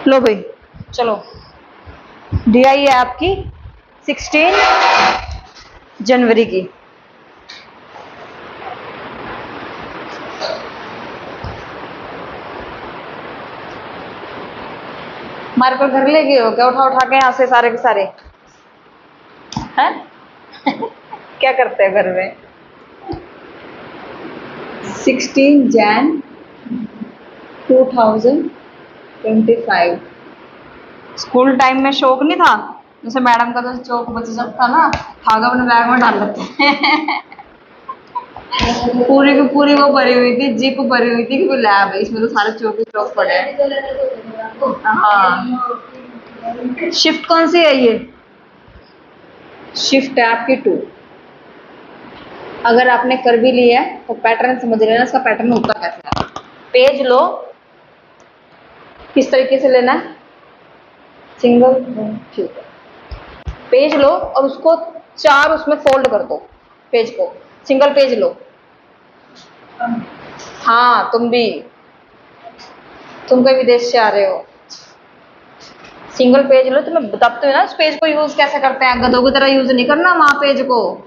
लो भाई, चलो DI है आपकी 16 जनवरी की। हमारे पर घर ले गए हो क्या, उठा उठा के यहाँ से सारे के सारे हैं? क्या करते हैं घर में? 16 जैन 2025। स्कूल टाइम में शौक नहीं था, जैसे मैडम का तो चौक बच जाता ना, धागा अपने बैग में डाल लेते हैं। पूरी की पूरी वो भरी हुई थी, जिप भरी हुई थी कि लैब है, इसमें तो सारे चौक ही चौक पड़े हैं। हाँ, शिफ्ट कौन सी है ये? शिफ्ट है आपकी 2। अगर आपने कर भी लिया है तो पैटर्न समझ लेना, इसका पैटर्न होता कैसे है। पेज लो, किस तरीके से लेना है, सिंगल, ठीक है। पेज लो और उसको 4 उसमें फोल्ड कर दो, पेज को सिंगल पेज लो। हाँ तुम भी, तुम कहीं विदेश से आ रहे हो। सिंगल पेज लो, तो मैं बताती हूँ ना उस पेज को यूज कैसे करते हैं, गधों की तरह यूज नहीं करना वहां पेज को।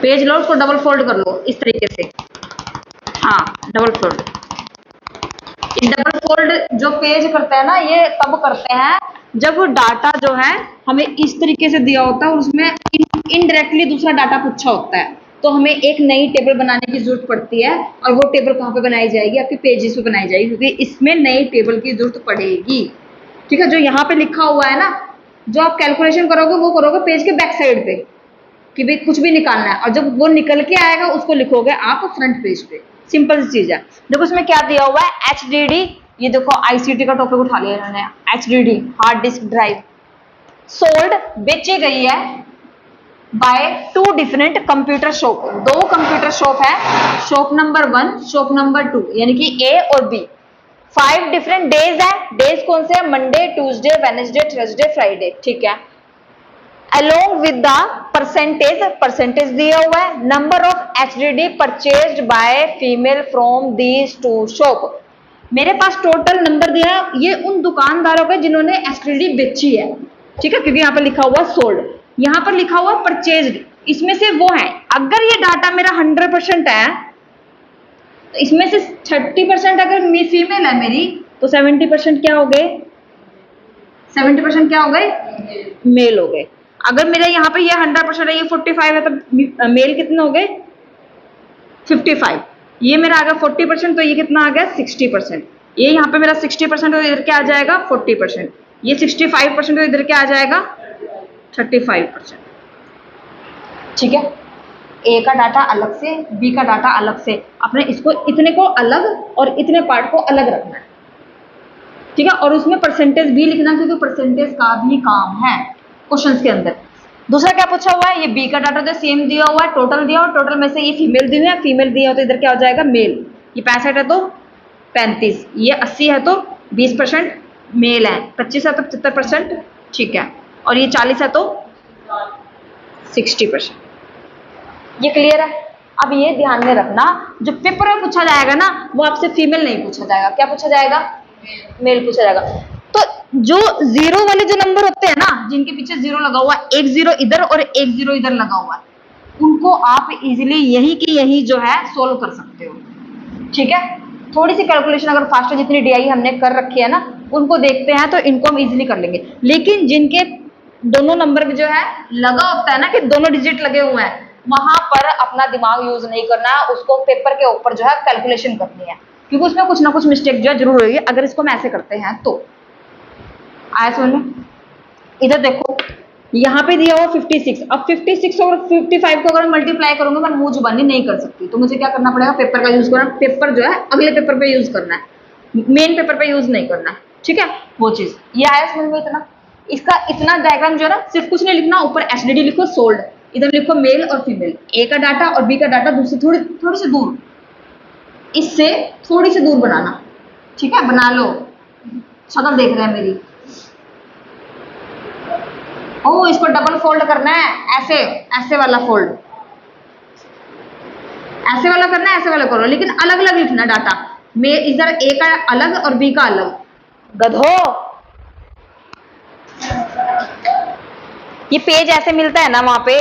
पेज लो, उसको डबल फोल्ड कर लो इस तरीके से। हाँ डबल फोल्ड। डबल फोल्ड जो पेज करते हैं ना, ये तब करते हैं जब डाटा जो है हमें इस तरीके से दिया होता है और उसमें इनडायरेक्टली दूसरा डाटा पूछा होता है, तो हमें एक नई टेबल बनाने की जरूरत पड़ती है। और वो टेबल कहाँ पे बनाई जाएगी, आपके पेजेस पे बनाई जाएगी, क्योंकि इसमें नई टेबल की जरूरत पड़ेगी। ठीक है, जो यहाँ पे लिखा हुआ है ना, जो आप कैलकुलेशन करोगे वो करोगे पेज के बैक साइड पे, कि भाई कुछ भी निकालना है, और जब वो निकल के आएगा उसको लिखोगे आप फ्रंट पेज पे। सिंपल सी चीज है। देखो इसमें क्या दिया हुआ है, HDD, ये देखो ICT का टॉपिक उठा लिया इन्होंने, HDD hard disk drive sold, बेची गई है by 2 different computer shop. 2 computer shop है, शॉप नंबर 1, शॉप नंबर 2, यानी कि A और B। 5 डिफरेंट डेज है, डेज कौन से है, Monday, Tuesday, Wednesday, Thursday, Friday. ठीक है, along with the परसेंटेज दिया हुआ है, number of HDD purchased by female from these 2 shop. मेरे पास टोटल नंबर दिया है, ये उन दुकानदारों का जिन्होंने HDD बेची है। ठीक है, क्योंकि यहाँ पर लिखा हुआ सोल्ड, यहाँ पर लिखा हुआ परचेज्ड, इसमें से वो है। अगर ये डाटा मेरा 100% है, तो इसमें से 30% अगर फीमेल है मेरी, तो 70% क्या हो गए, 70% क्या हो गए, मेल हो गए। अगर मेरे यहाँ पे ये 100% है, ये 45 है, तो मेल कितने हो गए, 55। ये मेरा आ गया 40%, तो ये कितना आ गया 60%। ये यहाँ पे मेरा 60% तो इधर क्या आ जाएगा 40%। ये 65% तो इधर क्या आ जाएगा 35%। ठीक है, ए का डाटा अलग से, बी का डाटा अलग से, अपने इसको इतने को अलग और इतने पार्ट को अलग रखना है। ठीक है, और उसमें परसेंटेज भी लिखना, क्योंकि परसेंटेज का भी काम है क्वेश्चंस के अंदर। दूसरा क्या पूछा हुआ है, ये बी का डाटा तो सेम दिया हुआ है, टोटल दिया, और टोटल में से ये फीमेल दी हुई है, फीमेल दिया हो तो इधर क्या हो जाएगा मेल। ये 65 है तो 35, ये 80 है तो 20% मेल है, 25 है तो 75%। ठीक है, और ये 40 है तो 60%। ये क्लियर है। अब ये ध्यान में रखना, जो पेपर में पूछा जाएगा ना, वो आपसे फीमेल नहीं पूछा जाएगा, क्या पूछा जाएगा, मेल पूछा जाएगा। तो जो जीरो वाले जो नंबर होते हैं ना, जिनके पीछे जीरो लगा हुआ, एक जीरो इधर और एक जीरो इधर लगा हुआ है, उनको आप इजीली यही की यही जो है सोल्व कर सकते हो। ठीक है, थोड़ी सी कैलकुलेशन अगर फास्ट है, जितनी DI हमने कर रखी है ना, उनको देखते हैं तो इनको हम इजीली कर लेंगे। लेकिन जिनके दोनों नंबर में जो है लगा होता है ना, कि दोनों डिजिट लगे हुए हैं, वहां पर अपना दिमाग यूज नहीं करना है, उसको पेपर के ऊपर जो है कैलकुलेशन करनी है, क्योंकि उसमें कुछ ना कुछ मिस्टेक जो है जरूर होगी अगर इसको हम ऐसे करते हैं तो। आया समझ में? इधर देखो, यहाँ पे दिया हुआ 56, अब 56 और 55 को अगर मल्टीप्लाई करूंगा, मैं मुंह जुबानी नहीं कर सकती, तो मुझे क्या करना पड़ेगा, पेपर का यूज करना, पेपर जो है अगले पेपर पे यूज करना है, मेन पेपर पे यूज नहीं करना है। ठीक है, वो चीज ये आया समझ में। इतना इसका इतना डायग्राम जो है ना, सिर्फ कुछ नहीं लिखना, ऊपर HDD लिखो, सोल्ड, इधर लिखो मेल और फीमेल, ए का डाटा और बी का डाटा दूसरी थोड़ी थोड़ी सी दूर, इससे थोड़ी सी दूर बनाना। ठीक है, बना लो, शक्ल देख रहे हैं मेरी। ओ, इसको डबल फोल्ड करना है, ऐसे ऐसे वाला फोल्ड, ऐसे वाला करना है, ऐसे वाला करो, लेकिन अलग अलग लिखना डाटा। इधर ए का अलग और बी का अलग। गधो, ये पेज ऐसे मिलता है ना वहां पे,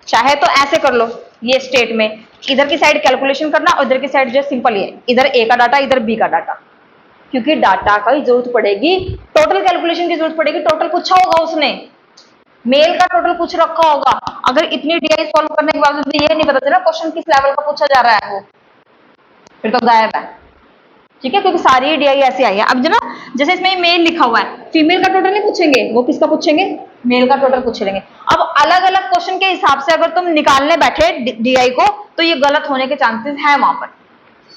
चाहे तो ऐसे कर लो, ये स्टेट में इधर की साइड कैलकुलेशन करना और इधर की साइड जो सिंपल है, इधर ए का डाटा इधर बी का डाटा, क्योंकि डाटा की जरूरत पड़ेगी, टोटल कैलकुलेशन की जरूरत पड़ेगी। टोटल पूछा होगा उसने, मेल का टोटल पूछ रखा होगा। अगर इतनी डीआई सॉल्व करने के बावजूद भी ये नहीं पता चला क्वेश्चन किस लेवल का पूछा जा रहा है, वो फिर तो गायब है। ठीक है, क्योंकि सारी डीआई ऐसे आई है। अब जो ना, जैसे इसमें मेल लिखा हुआ है, फीमेल का टोटल नहीं पूछेंगे, वो किसका पूछेंगे, मेल का टोटल पूछ लेंगे। अब अलग अलग क्वेश्चन के हिसाब से अगर तुम निकालने बैठे डीआई को, तो ये गलत होने के चांसेस है वहां पर।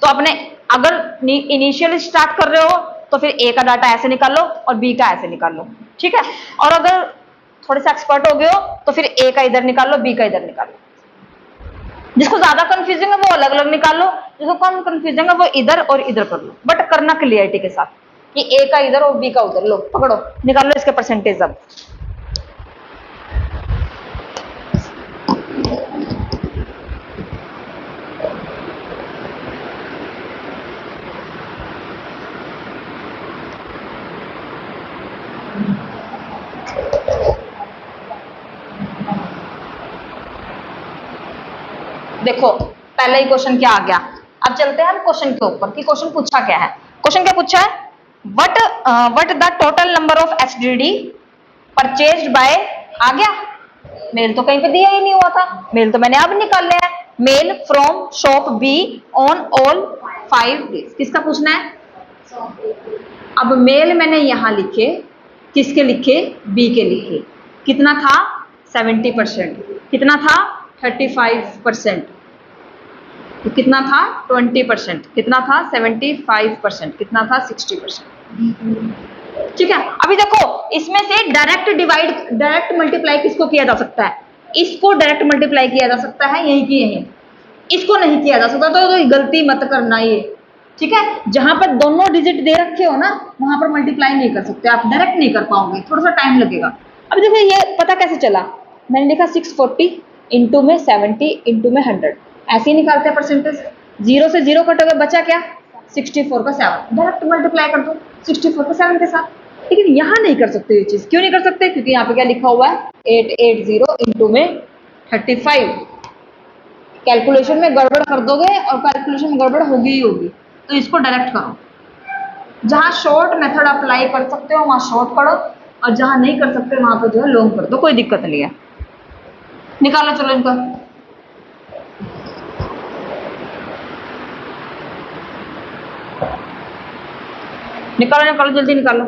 तो अपने अगर इनिशियल स्टार्ट कर रहे हो तो फिर ए का डाटा ऐसे निकाल लो और बी का ऐसे निकाल लो, ठीक है। और अगर थोड़े से एक्सपर्ट हो गए हो तो फिर ए का इधर निकाल लो, बी का इधर निकाल लो। जिसको ज्यादा कंफ्यूजिंग है वो अलग अलग निकाल लो, जिसको कम कंफ्यूजिंग है वो इधर और इधर कर लो, बट करना क्लियरिटी के साथ कि ए का इधर और बी का उधर। लो पकड़ो, निकाल लो इसके परसेंटेज। अब देखो पहला ही क्वेश्चन क्या आ गया। अब चलते हैं हम क्वेश्चन के ऊपर कि क्वेश्चन पूछा क्या है। क्वेश्चन क्या पूछा है, what the total number of HDD purchased by, आ गया। मेल तो कहीं पे दिया ही नहीं हुआ था, मेल तो मैंने अब निकाल लिया है। Male from shop B on all 5 days, किसका पूछना है। अब मेल मैंने यहां लिखे, किसके लिखे, बी के लिखे। कितना था 70%, कितना था 35%, तो कितना था 20%, कितना था 75%, कितना था 60%। ठीक है। अभी देखो इसमें से डायरेक्ट डिवाइड, डायरेक्ट मल्टीप्लाई किसको किया जा सकता है, इसको डायरेक्ट मल्टीप्लाई किया जा सकता है, यही की यही, इसको नहीं किया जा सकता। तो गलती मत करना ये, ठीक है। जहां पर दोनों डिजिट दे रखे हो ना, वहां पर मल्टीप्लाई नहीं कर सकते आप, डायरेक्ट नहीं कर पाओगे, थोड़ा सा टाइम लगेगा। अब देखो ये पता कैसे चला, मैंने लिखा 640 इंटू में 70 इंटू में 100, ऐसे ही निकालते हैं परसेंटेज। 0 से 0 कटोगे, बचा क्या 64 का 7, डायरेक्ट मल्टीप्लाई कर दो 64 का 7 के साथ। लेकिन यहाँ नहीं कर सकते ये चीज, क्यों नहीं कर सकते, क्योंकि यहाँ पे क्या लिखा हुआ है 880 इंटू में 35। कैलकुलेशन में गड़बड़ कर दोगे और कैलकुलेशन में गड़बड़ होगी ही होगी, तो इसको डायरेक्ट करो। जहां शॉर्ट मेथड अप्लाई कर सकते हो वहां शॉर्ट करो, और जहां नहीं कर सकते वहां पर जो है लॉन्ग कर दो, कोई दिक्कत नहीं है। निकालो चलो इनका, निकालो निकालो जल्दी निकालो।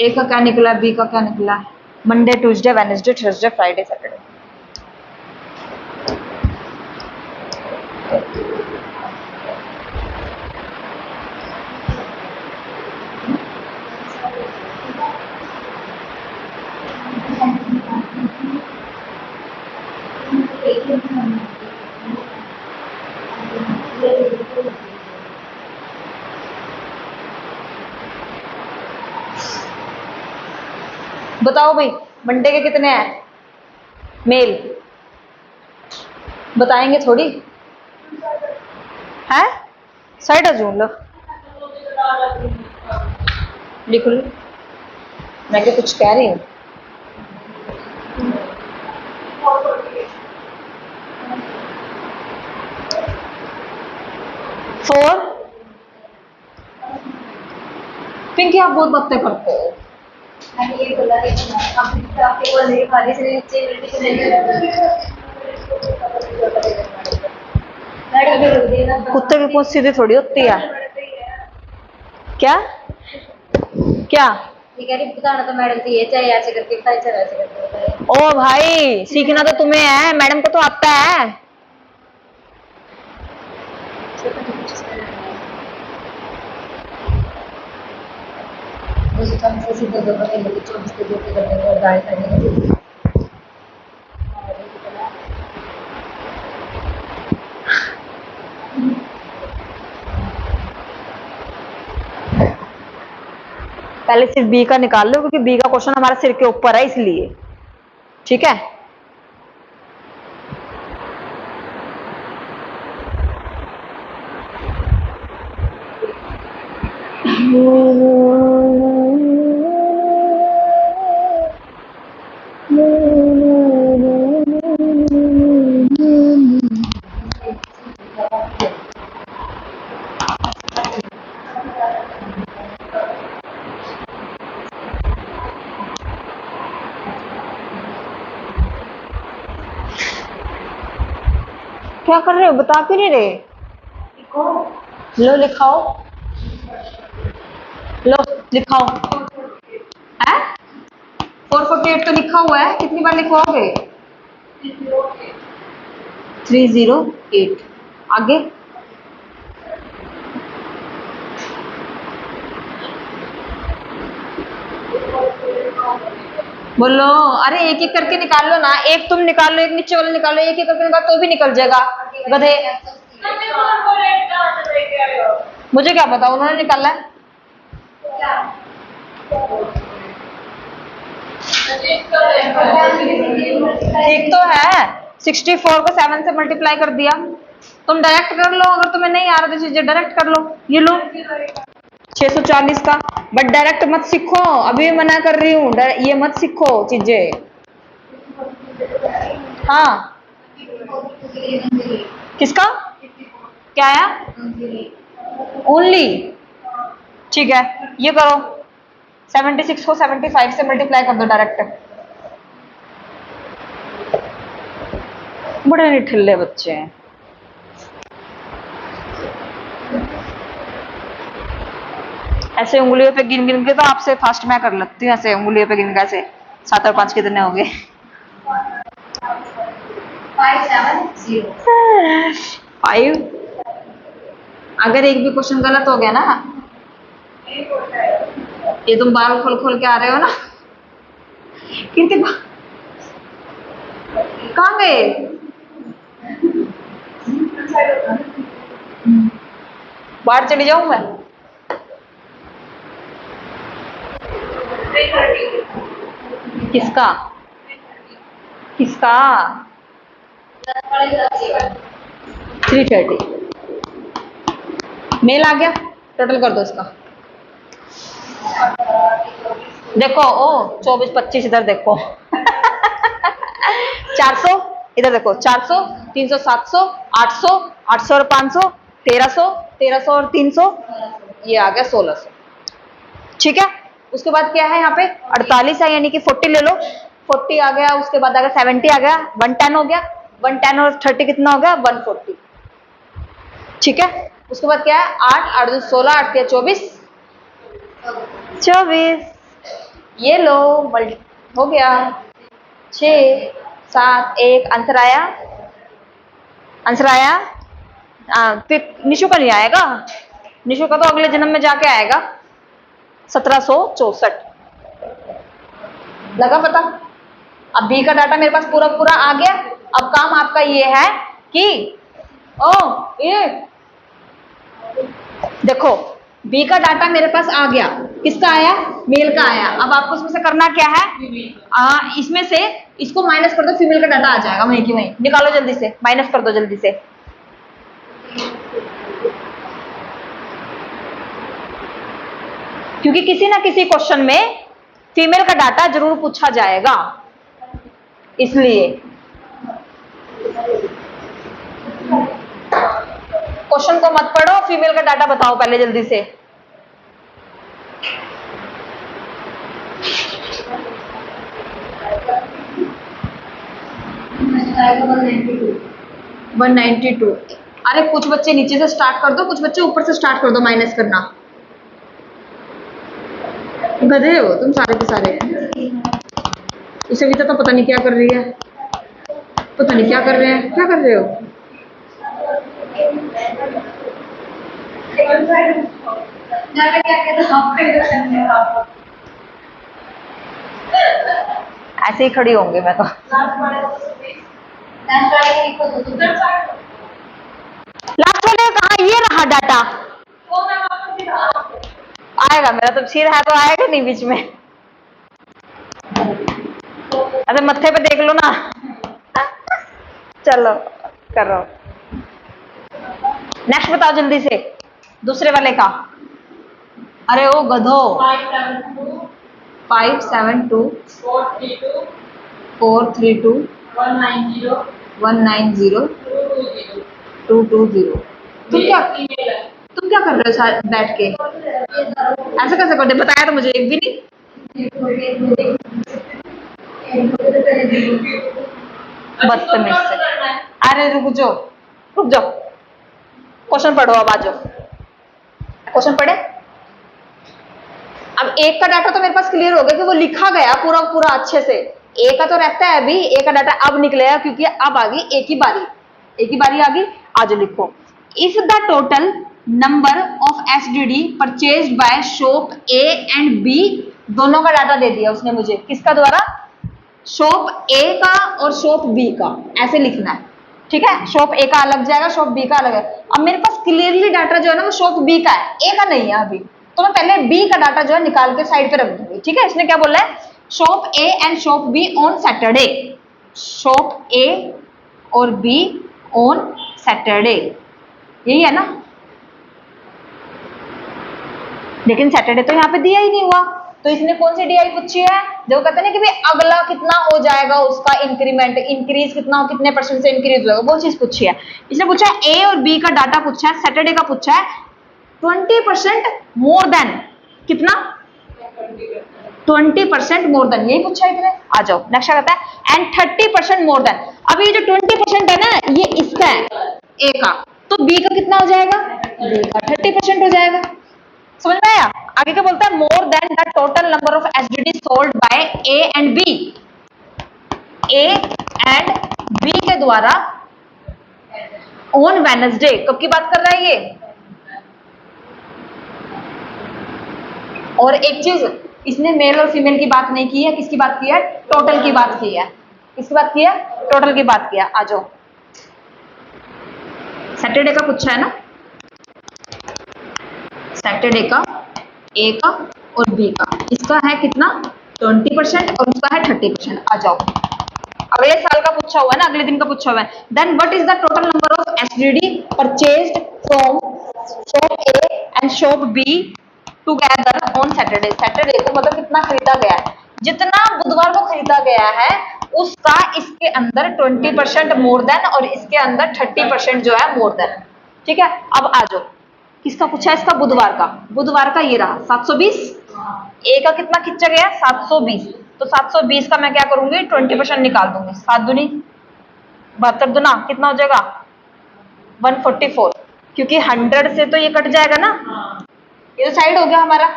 ए का क्या निकला, बी का क्या निकला, Monday Tuesday Wednesday Thursday Friday Saturday. बताओ भाई मंडे के कितने हैं मेल, बताएंगे थोड़ी है। साइड जून लो, लिख लो, मैं क्या कुछ कह रही हूँ। फोर, पिंकी आप बहुत बातें करते हो। ये बोला आपके बोलने के बाद से नीचे कुत्ते की पूंछ सीधी थोड़ी होती है। क्या क्या, ये कह रही बताना तो मैडम थी, ये चाहे ऐसे करके बताए चाहे ऐसे करके बताए। ओ भाई सीखना तो तुम्हें है, मैडम को तो आता है। उस काम से सीधे दो बने लोग 24 के दो के करने को और गाय करने को। पहले सिर्फ बी का निकाल लो, क्योंकि बी का क्वेश्चन हमारे सिर के ऊपर है इसलिए, ठीक है। क्या कर रहे हो, बता क्यों नहीं रहे? लो लिखाओ, लो लिखाओ। है 448 तो लिखा हुआ है, कितनी बार लिखवाओगे? 308। आगे बोलो। अरे एक एक करके निकाल लो ना, एक तुम निकाल लो, एक नीचे वाला निकाल लो, एक एक करके निकाल तो भी निकल जाएगा गधे। मुझे क्या पता, उन्होंने निकाला है। ठीक तो है, 64 को 7 से मल्टीप्लाई कर दिया। तुम डायरेक्ट कर लो, अगर तुम्हें नहीं आ रहा तो चीजें डायरेक्ट कर लो। ये लो 640 का, बट डायरेक्ट मत सीखो, अभी मना कर रही हूँ, ये मत सीखो चीजें। हाँ किसका क्या आया? ओनली। ठीक है, ये करो, 76 को 75 से मल्टीप्लाई कर दो डायरेक्ट। बड़े निठल्ले बच्चे हैं। ऐसे उंगलियों पे गिन गिन के तो आपसे फास्ट मैं कर लेती हूँ, ऐसे उंगलियों पे गिन के। ऐसे 7 और 5 कितने हो गए? 5। अगर एक भी क्वेश्चन गलत हो गया ना, ये तुम बाल खोल खोल के आ रहे हो ना, कीर्ति कहाँ गए? बाहर चली जाऊं मैं? किसका किसका? 330 मेल आ गया, टोटल कर दो इसका। देखो ओ 24 25 इधर देखो 400 इधर देखो, 400 300 700 800 800 और 500 1300 1300 और 300, ये आ गया 1600। ठीक है, उसके बाद क्या है यहाँ पे 48 है, यानी कि 40 ले लो। 40 आ गया, उसके बाद आ गया 70 आ गया, 110 हो गया, 110 और 30 कितना हो गया? 140। ठीक है, उसके बाद क्या है 8 8 2 16 8 3 24 24, ये लो हो गया 6 7 1। आंसर आया, आंसर आया। फिर निशु का नहीं आएगा, निशु का तो अगले जन्म में जाके आएगा। 1764 लगा पता। अब बी का डाटा मेरे पास पूरा पूरा आ गया। अब काम आपका ये है कि ओ ये देखो, बी का डाटा मेरे पास आ गया, किसका आया? मेल का आया। अब आपको इसमें से करना क्या है? इसमें से इसको माइनस कर दो, फीमेल का डाटा आ जाएगा वहीं की वहीं। निकालो जल्दी से, माइनस कर दो जल्दी से। क्योंकि किसी ना किसी क्वेश्चन में फीमेल का डाटा जरूर पूछा जाएगा, इसलिए क्वेश्चन को मत पढ़ो, फीमेल का डाटा बताओ पहले जल्दी से। वन 192। अरे कुछ बच्चे नीचे से स्टार्ट कर दो, कुछ बच्चे ऊपर से स्टार्ट कर दो माइनस करना। गधे हो तुम सारे के सारे। इसे भी तो पता नहीं क्या कर रही है, पता नहीं क्या कर रहे हैं, क्या कर रहे हो? ऐसे ही खड़ी होंगे मैं तो। लास्ट वाले कहा? ये रहा डाटा। आएगा, मेरा तो सिर है तो आएगा नहीं बीच में। अरे मत्थे पे देख लो ना चलो करो, नेक्स्ट बताओ जल्दी से, दूसरे वाले का। अरे ओ गधो, 572 572 432 432 190 190 220 220। मेरा email है। तुम क्या कर रहे हो बैठ के? ऐसा कैसे करते, बताया तो मुझे एक भी नहीं। बदतमीज से। अरे रुक जाओ, रुक जाओ, क्वेश्चन पढ़ो, अब आ जाओ, क्वेश्चन पढ़े। अब एक का डाटा तो मेरे पास क्लियर हो गया कि वो लिखा गया पूरा पूरा अच्छे से। ए का तो रहता है अभी, ए का डाटा अब निकलेगा क्योंकि अब आ गई एक ही बारी, एक ही बारी आ गई। आज लिखो, if the total number of SDD purchased by shop A and B, दोनों का डाटा दे दिया उसने मुझे, किसका द्वारा? शॉप ए का और शॉप बी का, ऐसे लिखना है, ठीक है। शॉप ए का अलग जाएगा, शॉप बी का अलग है। अब मेरे पास क्लियरली डाटा जो है ना वो शॉप बी का है, ए का नहीं है अभी, तो मैं पहले बी का डाटा जो है निकाल के साइड पे रख दूंगी, ठीक है। इसने क्या बोला है? Shop A and shop B on Saturday, shop ए और बी ऑन सैटरडे, यही है ना। लेकिन सैटरडे तो यहाँ पे दिया ही नहीं हुआ, तो इसने कौन सी डीआई पूछी है? जो कहते हैं कि भाई अगला कितना हो जाएगा उसका इंक्रीमेंट, इंक्रीज कितना, कितने परसेंट से इंक्रीज होगा, वो चीज पूछी है। इसने पूछा है ए और बी का डाटा पूछा है, सैटरडे का पूछा है 20% मोर देन, कितना? 20% मोर देन, यही पूछा है इसने। आ जाओ नेक्स्ट कहता है एंड 30% मोर देन। अब ये जो 20% है ना, ये इसका है ए का, तो बी का कितना हो जाएगा? बी का 30% हो जाएगा। समझ में आया? आगे क्या बोलता है? More than the total number of SDD sold by A and B, A and B के द्वारा ऑन वेडनेसडे। कब की बात कर रहा है ये? और एक चीज, इसने मेल और फीमेल की बात नहीं की है, किसकी बात की है? टोटल की बात की है। किसकी बात की है? टोटल की बात की है। आ जाओ, सैटरडे का पूछा है ना, सैटरडे का ए का और बी का, इसका है कितना? 20% और उसका है 30%। आ जाओ, अगले साल का पूछा हुआ है ना, अगले दिन का पूछा हुआ है। Then what is the total number of SDD purchased from shop A and shop B together on Saturday. Saturday को मतलब कितना खरीदा गया है? जितना बुधवार को खरीदा गया है उसका इसके अंदर 20% मोर देन और इसके अंदर 30% जो है मोर देन, ठीक है। अब आ जाओ, किसका पूछा है? इसका बुधवार का। बुधवार का ये रहा 720, ए का कितना खींचा गया? 720, तो 720 का मैं क्या करूंगी? 20% निकाल दूंगी। 7 दूनी 72 दुना कितना हो जाएगा? 144, क्योंकि 100 से तो ये कट जाएगा ना, ये तो साइड हो गया हमारा।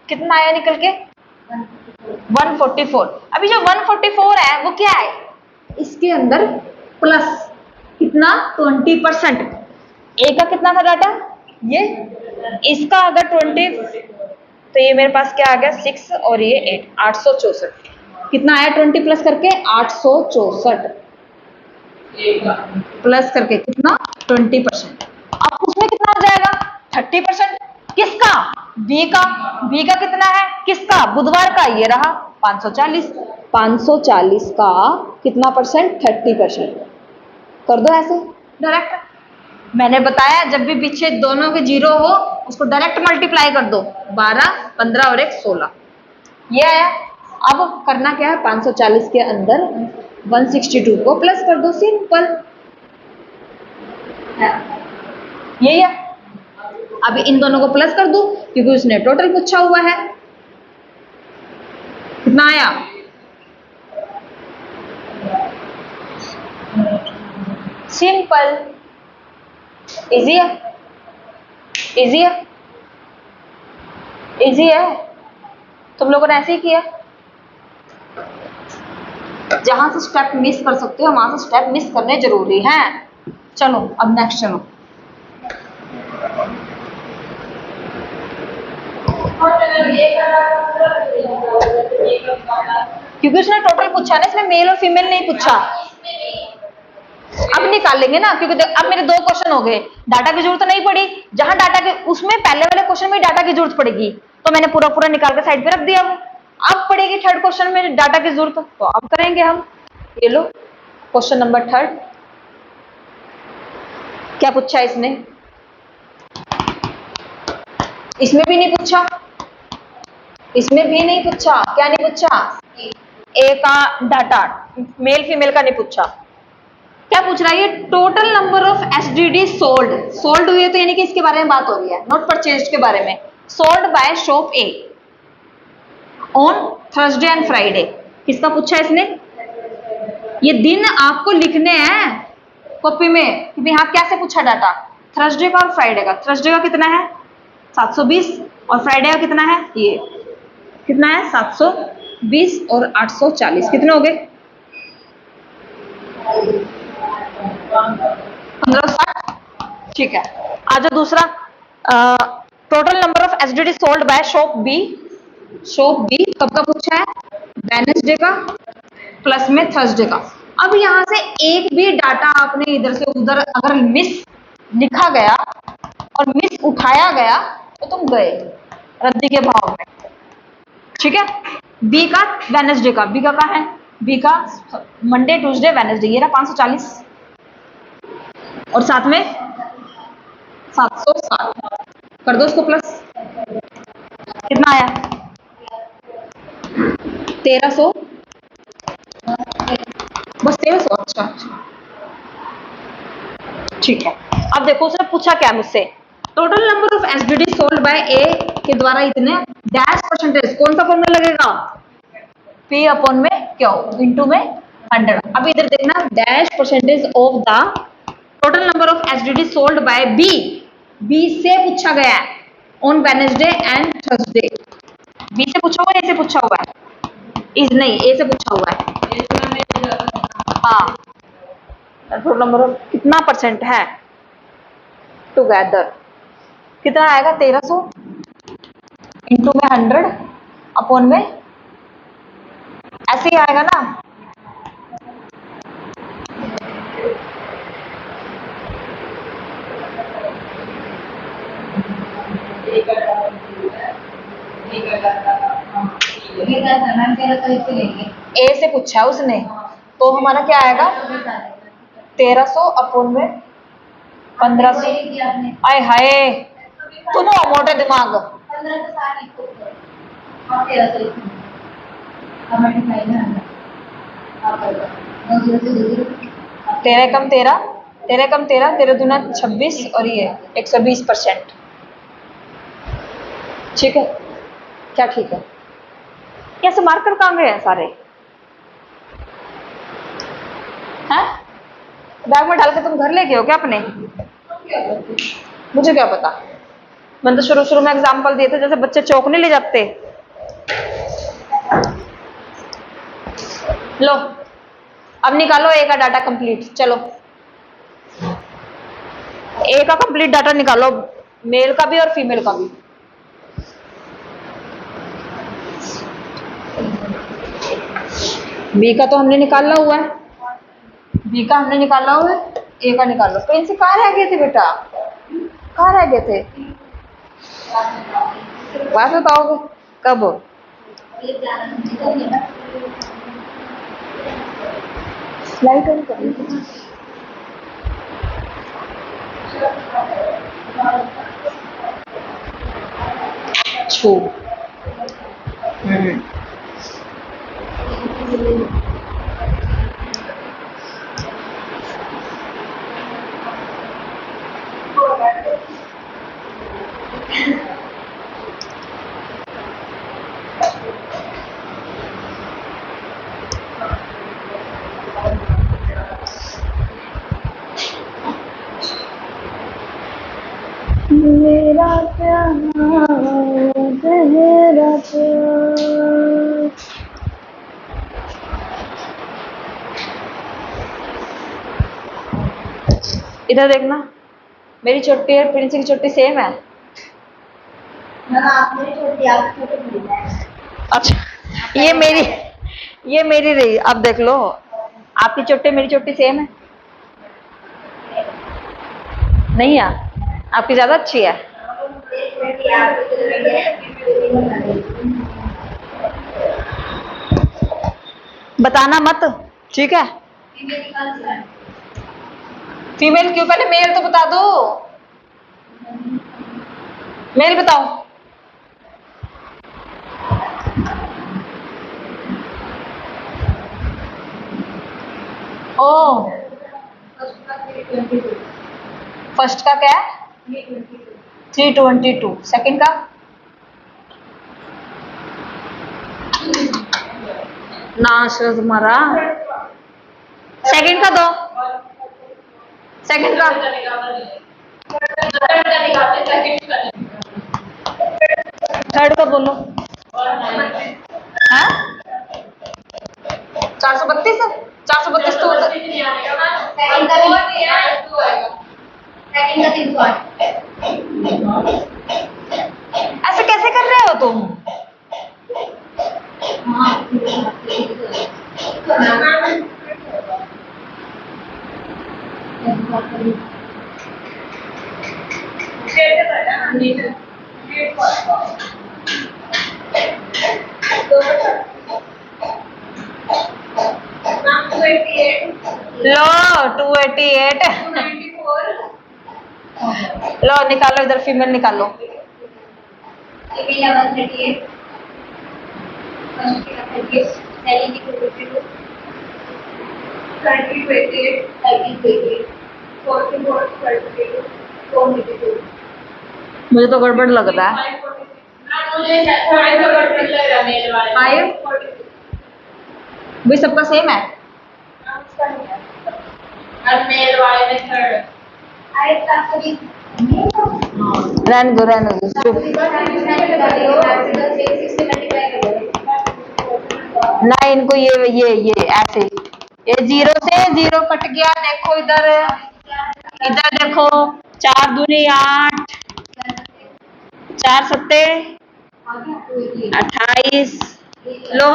कितना आया निकल के? 144। अभी जो 144 है वो क्या है? इसके अंदर प्लस कितना? 20%। ए का कितना था डाटा? ये, इसका अगर 20, तो ये मेरे पास क्या आ गया? 6 और ये 8, 864। कितना आया 20 प्लस करके? 864 प्लस करके कितना? 20%। अब उसमें कितना हो जाएगा? 30%। किसका? बी का। बी का कितना है? किसका? बुधवार का। ये रहा 540। 540 का कितना परसेंट? 30%। कर दो ऐसे डायरेक्ट। मैंने बताया जब भी पीछे दोनों के जीरो हो उसको डायरेक्ट मल्टीप्लाई कर दो। 12, 15 और 1 16, ये आया। अब करना क्या है? 540 के अंदर 162 को प्लस कर दो, सिंपल, यही है। अब इन दोनों को प्लस कर दो क्योंकि उसने टोटल पूछा हुआ है। कितना आया? सिंपल, इजी है, इजी है, इजी है। तुम लोगों ने ऐसे ही किया। जहां से स्टेप मिस कर सकते हो वहां से स्टेप मिस करने जरूरी हैं। चलो अब नेक्स्ट चलो। क्योंकि उसने टोटल पूछा ना, इसमें मेल और फीमेल नहीं पूछा। अब निकाल लेंगे ना, क्योंकि अब मेरे 2 क्वेश्चन हो गए। डाटा की जरूरत नहीं पड़ी, जहां डाटा के उसमें पहले वाले क्वेश्चन में डाटा की जरूरत पड़ेगी तो मैंने पूरा पूरा निकाल के साइड पे रख दिया। अब पड़ेगी थर्ड क्वेश्चन में डाटा की जरूरत, तो अब करेंगे हम। ये लो क्वेश्चन नंबर 3। क्या पूछा इसने? इसमें भी नहीं पूछा, इसमें भी नहीं पूछा, क्या नहीं पूछा, ए का डाटा, मेल फीमेल का नहीं पूछा। क्या पूछ रहा है ये, total number of SDD sold, sold हुए तो यानी कि इसके बारे में बात हो रही है, नॉट परचेज्ड के बारे में। Sold by shop A on Thursday and Friday, किसका पूछा है इसने, ये दिन आपको लिखने हैं कॉपी में कि भाई हाँ कैसे पूछा डाटा, थर्सडे का और फ्राइडे का। थर्सडे का कितना है 720 और फ्राइडे का कितना है, ये कितना है 720 और 840, कितने हो गए 1560। ठीक है, आ जाओ दूसरा, total number of SDD sold by shop B, shop B कब का पूछा है, वेडनेसडे का प्लस में थर्सडे का। अब यहां से एक भी डाटा आपने इधर से उधर अगर मिस लिखा गया और मिस उठाया गया तो तुम गए रद्दी के भाव में। ठीक है, बी का वेडनेसडे का, बी का कहाँ है, बी का मंडे ट्यूसडे वेडनेसडे, ये रहा 540 और साथ में 760, कर दो इसको प्लस, कितना आया 1300, बस 1300। अच्छा अच्छा ठीक है। अब देखो उसने पूछा क्या मुझसे, total number of SDD sold by A के द्वारा इतने डैश परसेंटेज, कौन सा फॉर्मूला लगेगा, पी अपॉन में क्यू इंटू में 100। अब इधर देखना dash percentage of the total number of SDD sold by B, B से पूछा गया है on Wednesday and Thursday, B से पूछा हुआ है, ए से पूछा हुआ है, इज नहीं ए से पूछा हुआ है। हाँ टोटल नंबर ऑफ कितना परसेंट है टुगेदर, कितना आएगा 1300 इंटू में 100 अपॉन में, ऐसे ही आएगा ना। ए से पूछा है उसने तो हमारा क्या आएगा 1300 अपॉन में 1500, आय हाय तुम हो मोटे दिमाग, 13 कम 13, 13 कम 13, 13 दूना 26 और ये 120%। ठीक है, क्या ठीक है, कैसे मार्कर कहाँ गए हैं सारे, हैं बैग में डाल के तुम घर ले गए हो क्या अपने, मुझे क्या पता, मैंने तो शुरू शुरू में एग्जाम्पल दिए थे जैसे बच्चे चौक नहीं ले जाते। लो अब निकालो ए का डाटा कंप्लीट, चलो ए का कंप्लीट डाटा निकालो, मेल का भी और फीमेल का भी। बी का तो हमने निकाला हुआ है, बी का हमने निकाला हुआ है, ए का निकालो। प्रिंस कहाँ रह गए थे बेटा, कहाँ रह गए थे, बात बताओगे कब, लाइट ऑन कर, छू मेरा प्यार तेरा प्यार। इधर देखना मेरी चोटी और प्रिंस की चोटी सेम है। अच्छा ये मेरी रही, अब देख लो आपकी चोटी मेरी चोटी सेम है, नहीं है आपकी ज्यादा अच्छी है। बताना मत, ठीक है। फीमेल क्यों, पहले मेल तो बता दो, मेल बताओ। फर्स्ट का क्या है 322, सेकंड का नाश तुम्हारा, सेकंड का दो, सेकंड का थर्ड का बोलो। हाँ 432 है, 432 तो होता है। सेकंड का 308। ऐसे कैसे कर रहे हो तुम? लो 288, लो निकालो इधर, फीमेल निकालो। मुझे तो गड़बड़ लग रहा है। 5 भाई सबका सेम है। रहने दो चुप। ना इनको ये ऐसे, ये 0 से 0 कट गया, देखो इधर, इधर देखो, 4 दूनी 8, 4 सत्ते 28। लो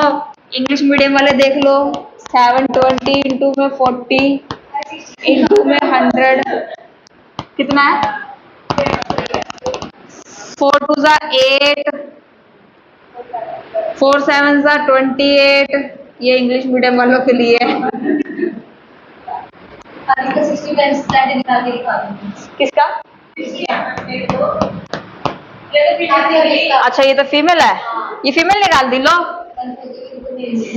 इंग्लिश मीडियम वाले देख लो, 720 इंटू में 40 इंटू में 100 कितना है? 4 2 जा 8, 4 7 जा 28। ये इंग्लिश मीडियम वालों के लिए है। किसका? अच्छा ये तो फीमेल है, ये फीमेल निकाल दी। लो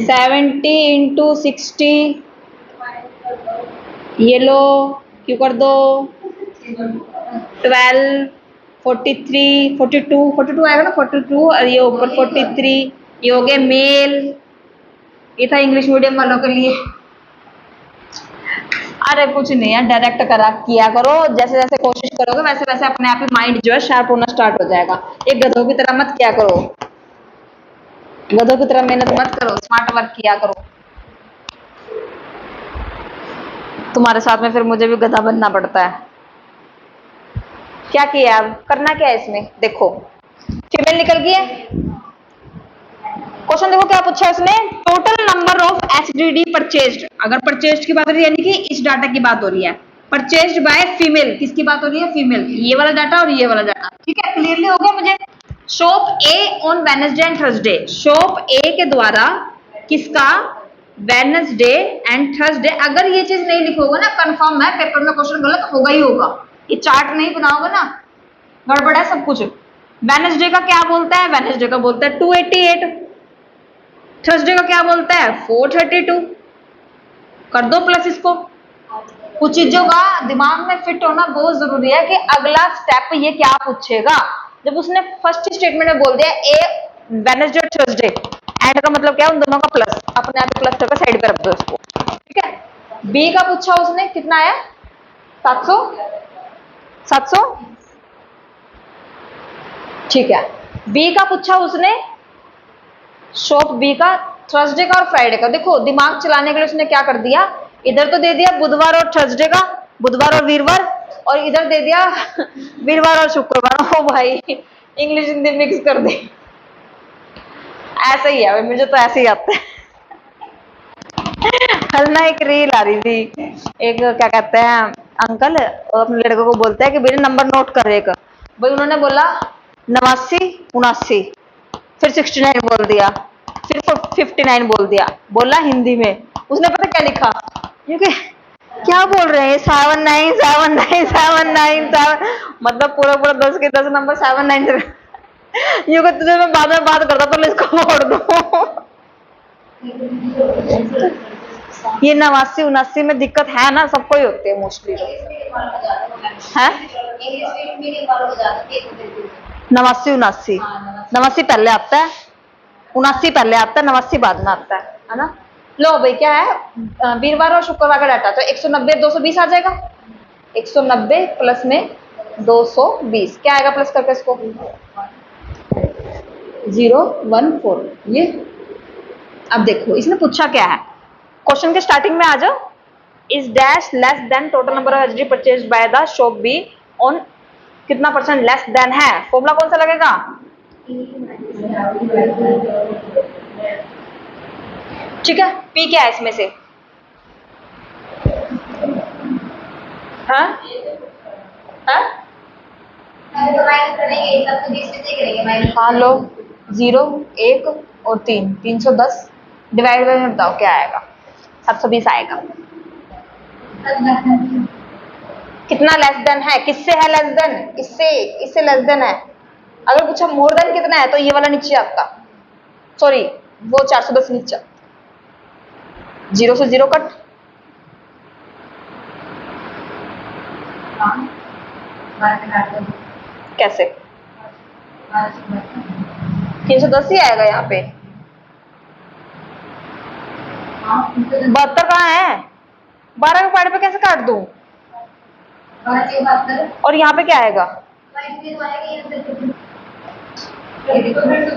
70 इंटू 60, ये लो क्यों कर दो, 12 43 42 आएगा ना, 42 और ये ऊपर 43, ये हो गया मेल। ये था इंग्लिश मीडियम वालों के लिए। अरे कुछ नहीं है, डायरेक्ट करा किया करो, जैसे जैसे कोशिश करोगे वैसे वैसे अपने आप ही माइंड जो है शार्प होना स्टार्ट हो जाएगा। एक गधों की तरह मत किया करो, गधों की तरह मेहनत मत करो, स्मार्ट वर्क किया करो। तुम्हारे साथ में फिर मुझे भी गधा बनना पड़ता है। क्या किया अब, करना क्या है इसमें? देखो फीमेल निकल गई है। क्वेश्चन देखो क्या पूछा है उसने, total number of HDD purchased. अगर परचेज्ड की बात हो रही है यानी कि इस डाटा की बात हो रही है, परचेज्ड बाय फीमेल, किसकी बात हो रही है? फीमेल। ये वाला डाटा और ये वाला डाटा, ठीक है, क्लियरली हो गया मुझे। Shop A on Wednesday and Thursday, shop ए के द्वारा किसका? Wednesday and Thursday. अगर ये चीज नहीं लिखोगे ना, कंफर्म है पेपर में क्वेश्चन गलत होगा ही होगा। ये चार्ट नहीं बनाओगे ना, गड़बड़ है सब कुछ। वेडनेसडे का क्या बोलता है? वेडनेसडे का बोलता है 288, थर्सडे का क्या बोलता है? 432। कर दो प्लस इसको। कुछ चीजों का दिमाग में फिट होना बहुत जरूरी है कि अगला स्टेप ये क्या पूछेगा। जब उसने फर्स्ट स्टेटमेंट में बोल दिया ए वेडनेसडे और थर्सडे, एंड का मतलब क्या है? उन दोनों का प्लस, अपने आप प्लस करके साइड पे रख दो उसको, ठीक है। बी का पूछा उसने, कितना आया? 700, 700, ठीक है। बी का पूछा उसने, शॉप बी का थर्सडे का और फ्राइडे का। देखो दिमाग चलाने के लिए उसने क्या कर दिया, इधर तो दे दिया बुधवार और थर्सडे का, बुधवार और वीरवार, और इधर दे दिया वीरवार और शुक्रवार। ओ भाई इंग्लिश हिंदी मिक्स कर दी। ऐसा ही है, मुझे तो ऐसे ही आता है। कल ना एक रील आ रही थी, एक क्या कहते हैं अंकल अपने लड़के को बोलते हैं कि मेरे नंबर नोट कर एक। भाई उन्होंने बोला 89 79, फिर 69 बोल दिया, फिर 59 बोल दिया, बोला हिंदी में। उसने पता क्या लिखा, क्योंकि क्या बोल रहे हैं 79 79 79 7, मतलब पूरा पूरा 10 के 10 नंबर 79। यूं कि तुझे मैं बाद में बात करता तो इसको फोड़ दो। ये 89 79 में दिक्कत है ना, सबको ही होती है मोस्टली। है इंग्लिश मीडियम वालों को ज्यादा तेज होते हैं। 89 79 89 पहले आता है, 79 पहले आता है, 89 बाद में आता है ना। लो भाई क्या है, वीरवार और शुक्रवार का डाटा, तो 190 220 आ जाएगा। 190 प्लस में 220 क्या आएगा प्लस करके इसको 014 ये। अब देखो इसने पूछा क्या है, क्वेश्चन के स्टार्टिंग में आ जाओ। Is dash less than total number of HD purchase by the shop B on कितना परसेंट लेस देन है, फॉर्मूला कौन सा लगेगा। ठीक है, पी क्या है इसमें से, हाँ हाँ तो माइनस करेंगे सब तो 20 से करेंगे माइनस। हाँ लो 0 1 और 3 310 डिवाइड बाय में बताओ क्या आएगा, 720 आएगा। कितना लेस देन है, किससे है लेस देन, इससे, इससे लेस देन है। अगर पूछा मोर देन कितना है तो ये वाला नीचे आपका, सॉरी वो 410 नीचे, 0 से 0 कट, कैसे 310 ही आएगा यहाँ पे। 72 कहाँ है, 12 के पॉइंट पे कैसे काट दूं, और यहाँ पे क्या आएगा,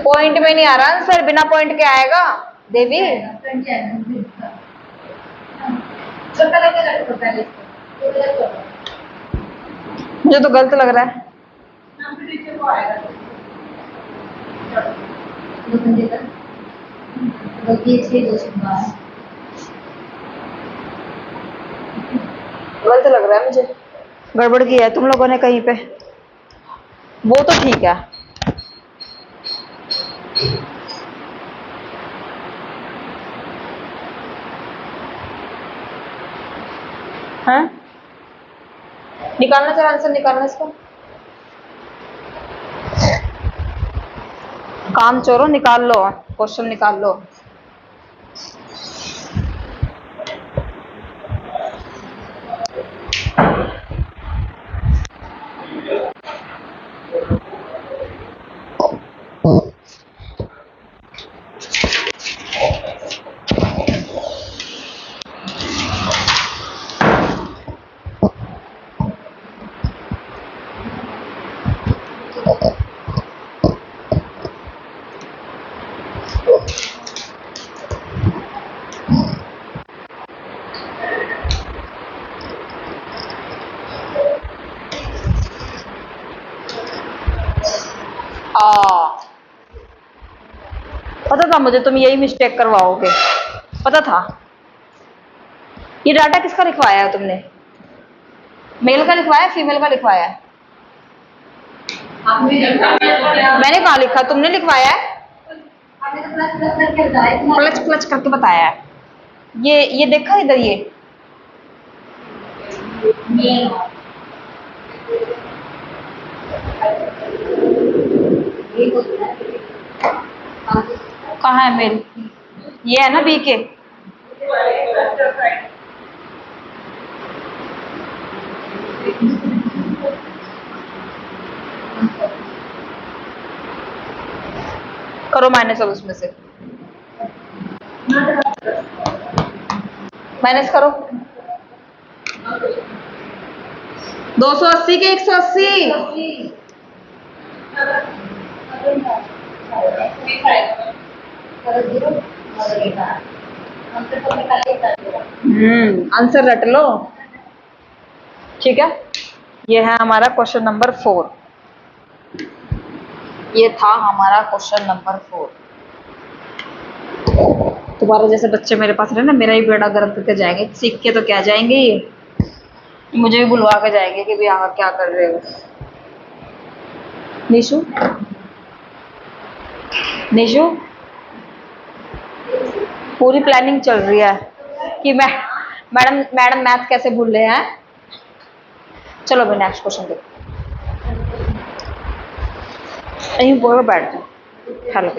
पॉइंट में नहीं आ रहा आंसर, बिना पॉइंट के आएगा देवी। मुझे तो गलत लग रहा है। गलत लग रहा है मुझे, गड़बड़ की है तुम लोगों ने कहीं पे, वो तो ठीक है। हाँ निकालना, चला आंसर निकालना इसका, काम चोरो निकाल लो, क्वेश्चन निकाल लो। पता था मुझे तुम यही मिस्टेक करवाओगे, पता था। ये डाटा किसका लिखवाया है तुमने, मेल का लिखवाया फीमेल का लिखवाया है, मैंने कहा लिखा, तुमने लिखवाया है, क्लच क्लच करके बताया है। ये देखा इधर ये कहाँ है मेल, ये है ना बी के, करो माइनस अब उसमें से, माइनस करो 280 के 180, आंसर रट लो। ठीक है, ये है हमारा क्वेश्चन नंबर 4, ये था हमारा क्वेश्चन नंबर 4। तुम्हारे जैसे बच्चे मेरे पास रहे ना, मेरा ही बेड़ा गर्द करके जाएंगे, सीख के तो क्या जाएंगे, ये मुझे भी बुलवा के जाएंगे कि भैया क्या कर रहे हो। निशु निशु पूरी प्लानिंग चल रही है कि मैडम मैथ कैसे भूल रहे हैं। चलो मैं नेक्स्ट क्वेश्चन देखो, यहीं बोलो बैठ जाओ खा लो।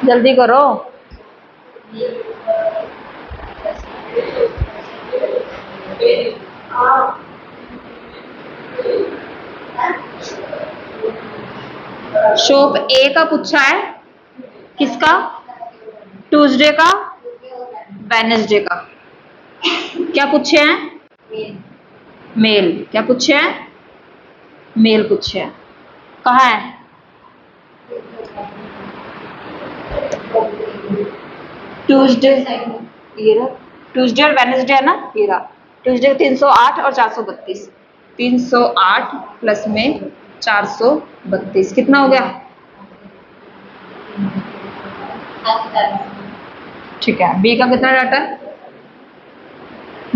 जल्दी करो। शॉप ए का पूछा है, किसका? ट्यूसडे का, वेडनेसडे का। क्या पूछे हैं? मेल। क्या पूछे हैं? मेल पूछे हैं। कहाँ है? ट्यूसडे, ये रहा। ट्यूसडे और वेडनेसडे है ना, ये रहा। ट्यूसडे 308 और 432। 308 प्लस में 432 कितना हो गया? ठीक है। बी का कितना डाटा है?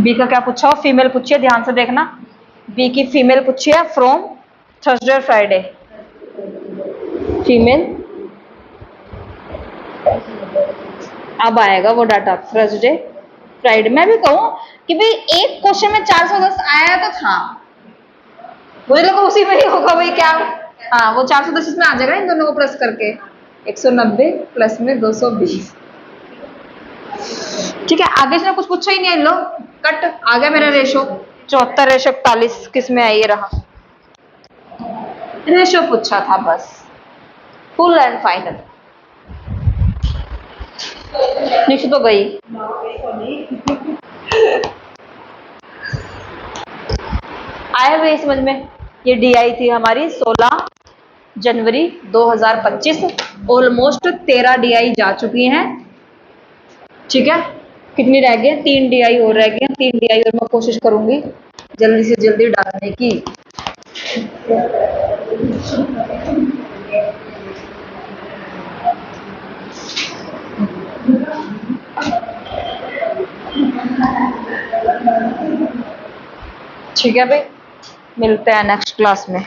बी का क्या पूछा हो? फीमेल पूछी है, ध्यान से देखना। बी की फीमेल पूछी है फ्रॉम थर्सडे और फ्राइडे। फीमेल, अब आएगा वो डाटा थर्सडे फ्राइडे। मैं भी कहूँ कि भाई एक क्वेश्चन में 410 आया तो था, मुझे लगा उसी में ही होगा भाई। क्या? हाँ, वो 410 इसमें आ जाएगा इन दोनों को प्लस करके। 190 प्लस में 220। ठीक है, आगे से कुछ पूछा ही नहीं है। लो कट, आ गया मेरा रेशो 74 रेशो 41। किस में है? ये रहा। रेशो पूछा था बस, फुल एंड फाइनल। निशु तो गई। आया भाई समझ में? ये डीआई थी हमारी 16 जनवरी 2025। ऑलमोस्ट 13 डीआई जा चुकी हैं। ठीक है, कितनी रह गई? 3 डीआई और रह गई। 3 डीआई और मैं कोशिश करूंगी जल्दी से जल्दी डालने की। ठीक है भाई, मिलते हैं नेक्स्ट क्लास में।